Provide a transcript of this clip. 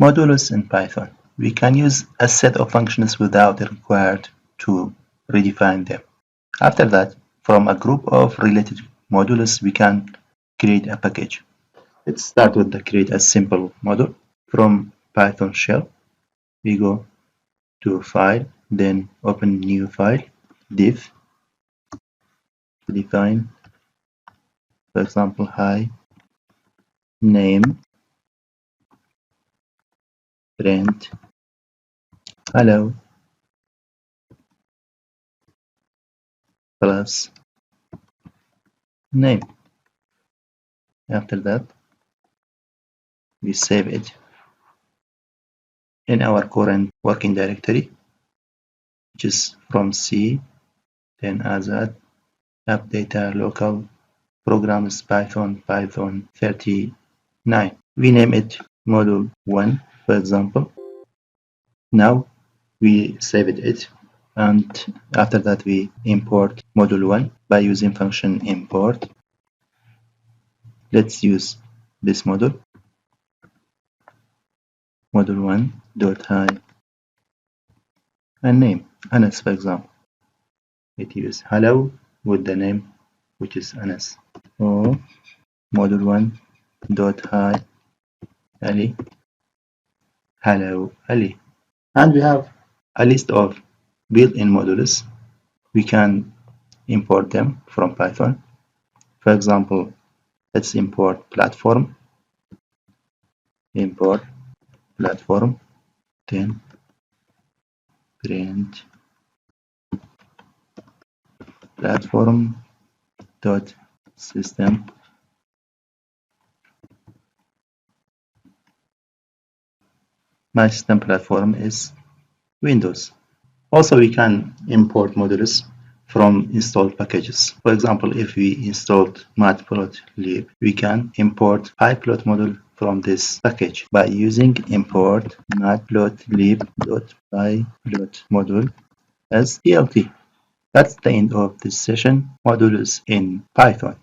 Modulus in Python. We can use a set of functions without required to redefine them. After that, from a group of related modulus, we can create a package. Let's start with the create a simple module. From Python shell, we go to file, then open new file, div, define, for example, hi, name, print, hello, plus name. After that, we save it in our current working directory, which is from C, then azad, app data, local, programs, Python 39. We name it module 1, for example. Now we save it, and after that we import module 1 by using function import. Let's use this module 1 dot hi and name Anas, for example. It use hello with the name which is Anas. Or module 1 dot hi Ali, hello Ali. And we have a list of built-in modules. We can import them from Python. For example, let's import platform, import platform, then print platform dot system. My system platform is Windows. Also, we can import modules from installed packages. For example, if we installed Matplotlib, we can import pyplot module from this package by using import matplotlib.pyplot module as plt. That's the end of this session, modules in Python.